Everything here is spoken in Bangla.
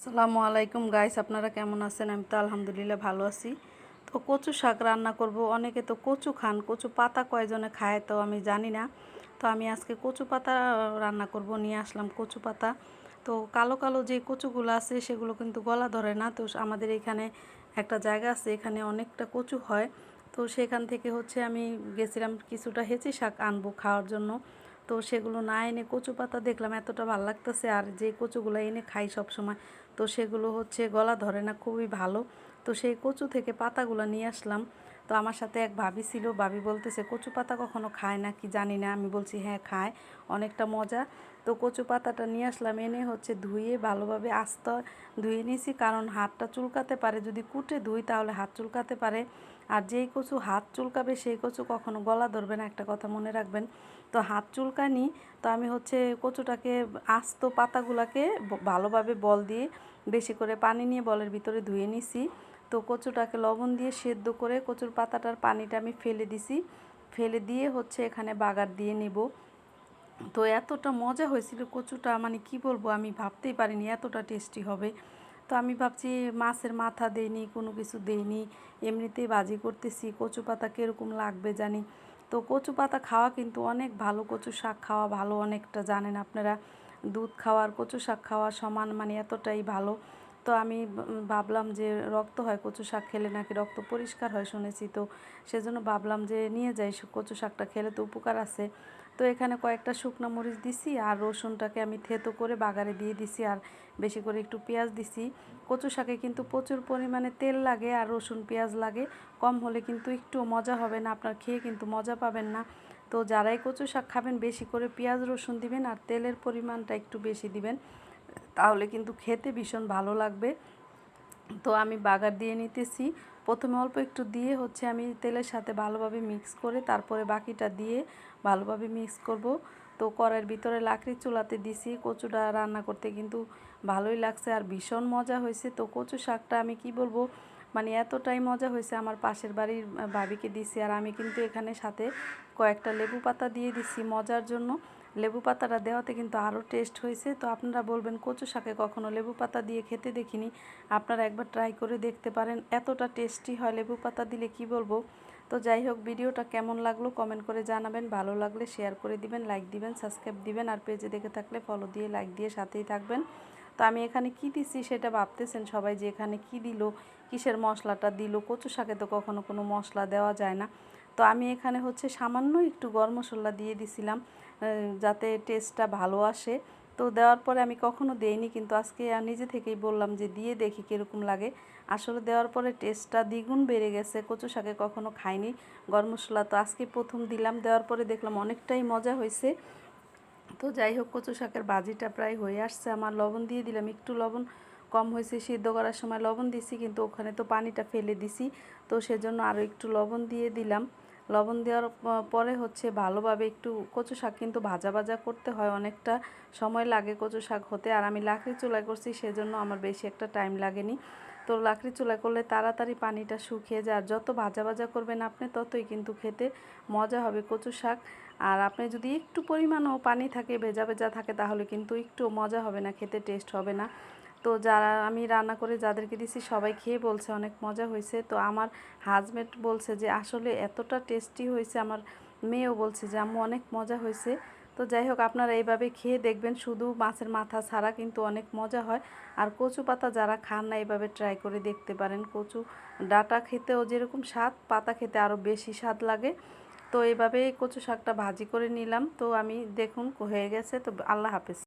আসসালামু আলাইকুম গাইস, আপনারা কেমন আছেন? আমি তো আলহামদুলিল্লাহ ভালো আছি। তো কচু শাক রান্না করব। অনেকে তো কচু খান, কচু পাতা কয়জনে খায় তো আমি জানি না। তো আমি আজকে কচু পাতা রান্না করব, নিয়ে আসলাম কচু পাতা। তো কালো কালো যে কচুগুলো আছে সেগুলো কিন্তু গলা ধরে না। তো আমাদের এখানে একটা জায়গা আছে, এখানে অনেকটা কচু হয়। তো সেখান থেকে আমি গেছিলাম কিছুটা হেঁচি শাক আনবো খাওয়ার জন্য। তো সেগুলো না এনে কচু পাতা দেখলাম এতটা ভালো লাগতেছে, আর যে কচুগুলো এনে খাই সব সময়, তো সেগুলো গলা ধরে না, খুবই ভালো। তো সেই কচু থেকে পাতাগুলো নিয়ে আসলাম। তো আমার সাথে এক ভাবি ছিল, ভাবি বলতেছে কচু পাতা কখনো খায় না কি জানি না। আমি বলছি হ্যাঁ খায়, অনেকটা মজা। তো কচু পাতাটা নিয়ে আসলাম, এনে ধুয়ে ভালোভাবে আস্ত ধুয়ে নিয়েছি, কারণ হাতটা চুলকাতে পারে, যদি কুটে ধুই তাহলে হাত চুলকাতে পারে। আর যেই কচু হাত চুলকাবে সেই কচু কখনো গলা ধরবে না, একটা কথা মনে রাখবেন। তো হাত চুলকানি। তো আমি কচুটাকে আস্ত পাতাগুলোকে ভালোভাবে বল দিয়ে বেশি করে পানি নিয়ে বলের ভিতরে ধুয়ে নিছি। তো কচুটাকে লবণ দিয়ে সেদ্ধ করে কচুর পাতাটার পানিটা আমি ফেলে দিছি, ফেলে দিয়ে এখানে বাগার দিয়ে নেব। তো এতটা মজা হয়েছিল কচুটা, মানে কি বলবো, আমি ভাবতেই পারিনি এতটা টেস্টি হবে। তো আমি ভাবছি মাছের মাথা দেইনি, কোনো কিছু দেইনি, এমনিতেই ভাজি করতেছি, কচু পাতা কীরকম লাগবে জানি। তো কচু পাতা খাওয়া কিন্তু অনেক ভালো, কচু শাক খাওয়া ভালো, অনেকটা জানেন আপনারা। দুধ খাওয়ার কচু শাক খাওয়া সমান, মানে এতটাই ভালো। তো আমি ভাবলাম যে রক্ত হয় কচু শাক খেলে, নাকি রক্ত পরিষ্কার হয় শুনেছি। তো সেজন্য ভাবলাম যে নিয়ে যাই, কচু শাকটা খেলে তো উপকার আছে। তো এখানে কয়েকটা শুকনো মরিচ দিছি, আর রসুনটাকে আমি থেতো করে বাগারে দিয়ে দিছি, আর বেশি করে একটু পেঁয়াজ দিছি। কচু শাকে কিন্তু প্রচুর পরিমাণে তেল লাগে আর রসুন পেঁয়াজ লাগে, কম হলে কিন্তু একটু মজা হবে না, আপনার খেয়ে কিন্তু মজা পাবেন না। তো যারাই কচু শাক খাবেন বেশি করে পেঁয়াজ রসুন দিবেন, আর তেলের পরিমাণটা একটু বেশি দিবেন, তাহলে কিন্তু খেতে ভীষণ ভালো লাগবে। তো আমি বাগার দিয়ে নিতেছি, প্রথমে অল্প একটু দিয়ে আমি তেলের সাথে ভালোভাবে মিক্স করে তারপরে বাকিটা দিয়ে ভালোভাবে মিক্স করব। তো কড়াইয়ের ভিতরে লাকড়ি চুলাতে দিছি, কচুটা রান্না করতে কিন্তু ভালোই লাগছে আর ভীষণ মজা হয়েছে। তো কচু শাকটা আমি কি বলবো, মানে এতটাই মজা হয়েছে, আমার পাশের বাড়ির ভাবিকে দিছি, আর আমি কিন্তু এখানে সাথে কয়েকটা লেবু পাতা দিয়ে দিছি মজার জন্য। লেবু পাতাটা দেওয়াতে কিন্তু আরও টেস্ট হয়েছে। তো আপনারা বলবেন কচু শাকে কখনো লেবু পাতা দিয়ে খেতে দেখিনি, আপনারা একবার ট্রাই করে দেখতে পারেন, এতটা টেস্টি হয় লেবু পাতা দিলে কি বলবো। তো যাই হোক, ভিডিওটা কেমন লাগলো কমেন্ট করে জানাবেন, ভালো লাগলে শেয়ার করে দিবেন, লাইক দিবেন, সাবস্ক্রাইব দিবেন, আর পেজে দেখে থাকলে ফলো দিয়ে লাইক দিয়ে সাথেই থাকবেন। তো আমি এখানে কি দিছি সেটা ভাবতেছেন সবাই, যে এখানে কি দিল, কিসের মশলাটা দিল, কচু শাকে তো কখনো কোনো মশলা দেওয়া যায় না। তো আমি এখানে সামান্য একটু গরম মশলা দিয়ে দিছিলাম, যাতে টেস্টটা ভালো আসে। তো দেওয়ার পরে আমি কখনো দেইনি, কিন্তু আজকে নিজে থেকেই বললাম যে দিয়ে দেখি কীরকম লাগে। আসলে দেওয়ার পরে টেস্টটা দ্বিগুণ বেড়ে গেছে, কচু শাকে কখনো খাইনি গরম মশলা, তো আজকে প্রথম দিলাম, দেওয়ার পরে দেখলাম অনেকটাই মজা হয়েছে। তো যাই হোক, কচু শাকের ভাজিটা প্রায় হয়ে আসছে আমার, লবণ দিয়ে দিলাম, একটু লবণ কম হয়েছে, সিদ্ধ করার সময় লবণ দিছি কিন্তু ওখানে তো পানিটা ফেলে দিছি, তো সেজন্য আরও একটু লবণ দিয়ে দিলাম। লবণ দেওয়ার পরে ভালোভাবে একটু, কচু শাক কিন্তু ভাজা ভাজা করতে হয়, অনেকটা সময় লাগে কচু শাক হতে, আর আমি লাকড়ি চুলায় করছি সেজন্য আমার বেশি একটা টাইম লাগেনি। তো লাকড়ি চুলায় করলে তাড়াতাড়ি পানিটা শুকিয়ে যায়, আর যত ভাজা ভাজা করবেন আপনি ততই কিন্তু খেতে মজা হবে কচু শাক। আর আপনি যদি একটু পরিমাণও পানি থাকে, ভেজা ভেজা থাকে, তাহলে কিন্তু একটু মজা হবে না, খেতে টেস্ট হবে না। তো যারা আমি রান্না করে যাদেরকে দিছি সবাই খেয়ে বলছে অনেক মজা হয়েছে। তো আমার হাজব্যান্ড বলছে যে আসলে এতটা টেস্টি হয়েছে, আমার মেয়েও বলছে যে আম্মু অনেক মজা হয়েছে। তো যাই হোক, আপনারা এইভাবে খেয়ে দেখবেন, শুধু মাছের মাথা ছাড়া কিন্তু অনেক মজা হয়। আর কচু পাতা যারা খান না, এইভাবে ট্রাই করে দেখতে পারেন, কচু ডাঁটা খেতেও যেরকম স্বাদ, পাতা খেতে আরও বেশি স্বাদ লাগে। তো এইভাবেই কচু শাকটা ভাজি করে নিলাম। তো আমি দেখুন হয়ে গেছে। তো আল্লাহ হাফেজ।